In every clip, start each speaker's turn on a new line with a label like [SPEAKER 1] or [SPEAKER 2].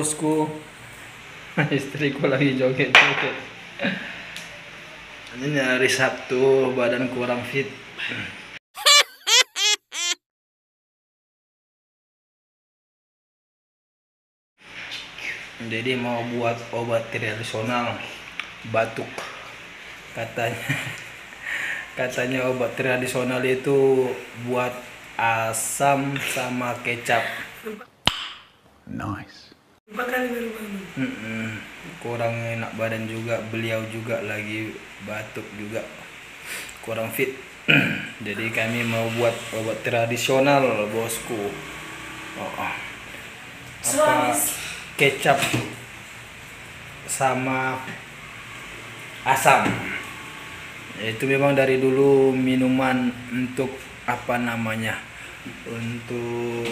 [SPEAKER 1] bosku. Istriku lagi joget-joget. Ini hari Sabtu, badan kurang fit. Jadi mau buat obat tradisional batuk. Katanya obat tradisional itu buat asam sama kecap.
[SPEAKER 2] Nice.
[SPEAKER 1] Kurang enak badan juga, beliau juga lagi batuk juga, kurang fit. Jadi kami mau buat obat tradisional bosku. Apa kecap sama asam. Itu memang dari dulu minuman untuk apa namanya, untuk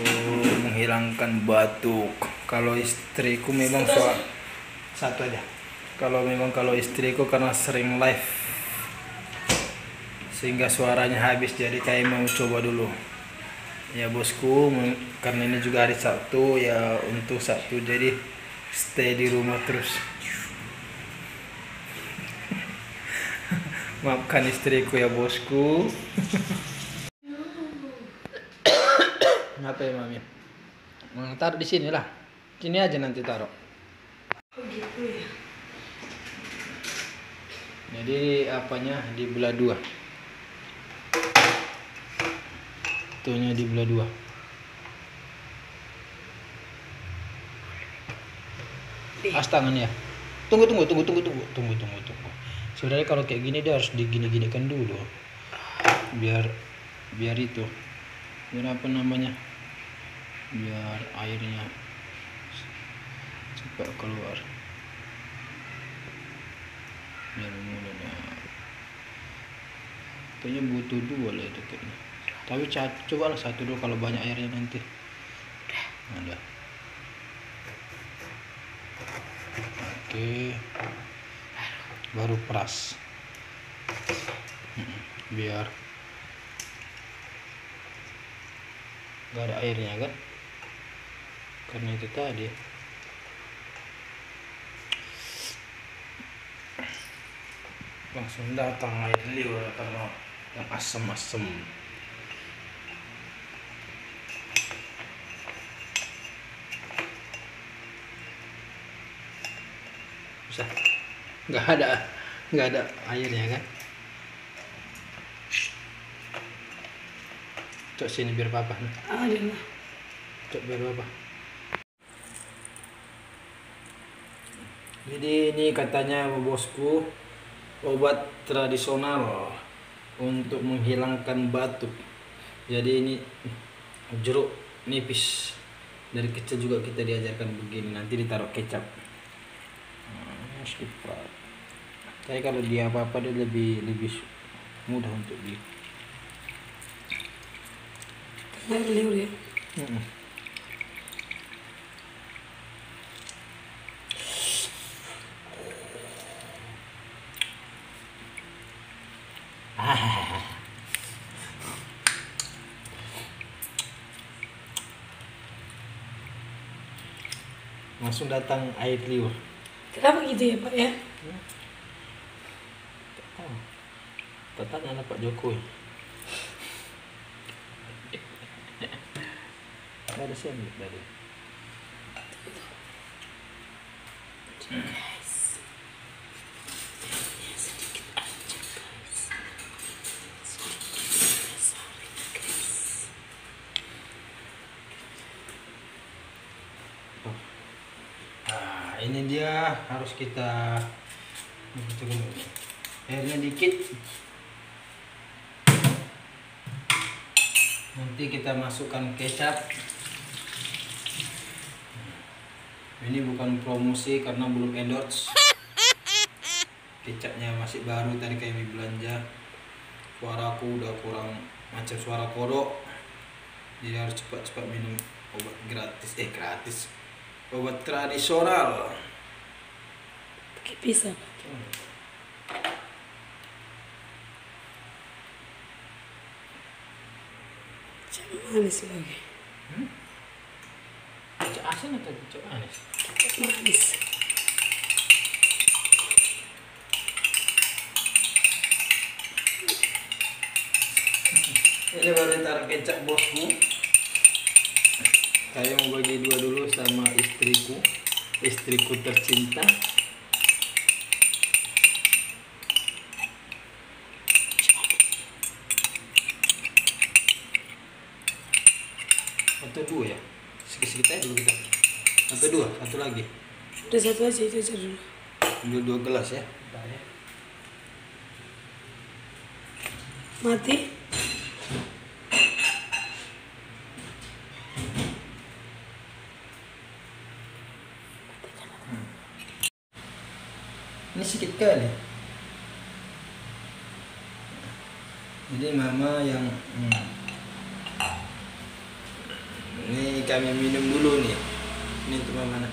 [SPEAKER 1] menghilangkan batuk. Kalau istriku memang satu aja. Kalau istriku karena sering live sehingga suaranya habis, jadi kayak mau coba dulu. Ya bosku, karena ini juga hari Sabtu ya, untuk Sabtu jadi stay di rumah terus. Maafkan istriku ya bosku. Apa ya mami? Taruh di sini lah. Sini aja nanti taruh.
[SPEAKER 3] Oh gitu ya.
[SPEAKER 1] Jadi apanya dibelah dua. Tuhnya dibelah dua. As tangan ya. Tunggu. Sebenarnya kalau kayak gini dia harus digini-ginikan dulu. Biar itu. Biar apa namanya? Biar airnya cepat keluar. Biar mulutnya. Kayaknya butuh dua lah itu kayaknya. Tapi cobalah satu dulu, kalau banyak airnya nanti. Ada. Oke. Baru peras. Biar gak ada airnya kan, karena itu tadi. Langsung datang air liur karena yang asem-asem. Bisa? Nggak ada airnya kan. Cok sini biar papa.
[SPEAKER 3] Ada lah.
[SPEAKER 1] Cok biar papa. Jadi ini katanya bosku obat tradisional untuk menghilangkan batuk. Jadi ini jeruk nipis. Dari kecil juga kita diajarkan begini. Nanti ditaruh kecap. Tapi kalau dia apa-apa dia lebih mudah untuk di.
[SPEAKER 3] Air liur ya.
[SPEAKER 1] Langsung datang air liur.
[SPEAKER 3] Kenapa gitu ya Pak ya?
[SPEAKER 1] Tanya anak Pak Jokowi. Ada sendok tadi.
[SPEAKER 3] Guys. Sedikit aja guys.
[SPEAKER 1] Ini dia harus kita airnya dikit. Nanti kita masukkan kecap. Ini bukan promosi karena belum endorse. Kecapnya masih baru, tadi kami belanja. Suaraku udah kurang macam suara kodok. Jadi harus cepat-cepat minum obat gratis. Obat tradisional.
[SPEAKER 3] Pakai pisau. Jangan manis lagi.
[SPEAKER 1] Asam. asin atau kecap manis?
[SPEAKER 3] Manis.
[SPEAKER 1] Ini baru taruh kecap bosku. Saya mau bagi dua dulu sama istriku tercinta. Atau dua ya? Sedikit aja dulu kita. Atau dua, satu lagi.
[SPEAKER 3] Udah satu aja itu aja dulu.
[SPEAKER 1] Ambil 2 gelas ya.
[SPEAKER 3] Mati.
[SPEAKER 1] Ini sedikit kali. Jadi mama yang ini kami minum dulu nih. Ini untuk mama.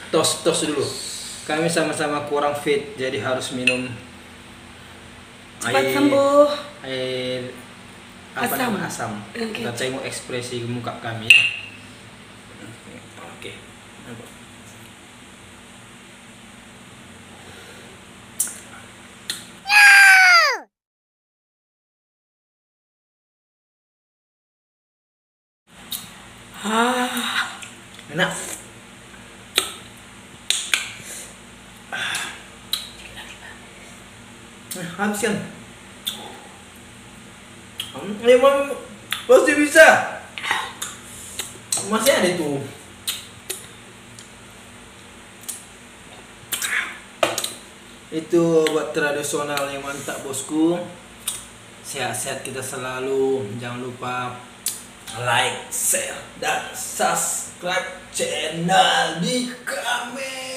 [SPEAKER 1] Tos dulu. Kami sama-sama kurang fit, jadi harus minum
[SPEAKER 3] Cepat sembuh.
[SPEAKER 1] air apa
[SPEAKER 3] Asam.
[SPEAKER 1] nama asam.
[SPEAKER 3] Oke.
[SPEAKER 1] Kita tengok ekspresi muka kami ya. Oke. Enak. Habis kan? Emang pasti bisa. Masih ada itu. Itu obat tradisional yang mantap bosku. Sehat-sehat kita selalu. Jangan lupa like, share, dan subscribe channel di kami.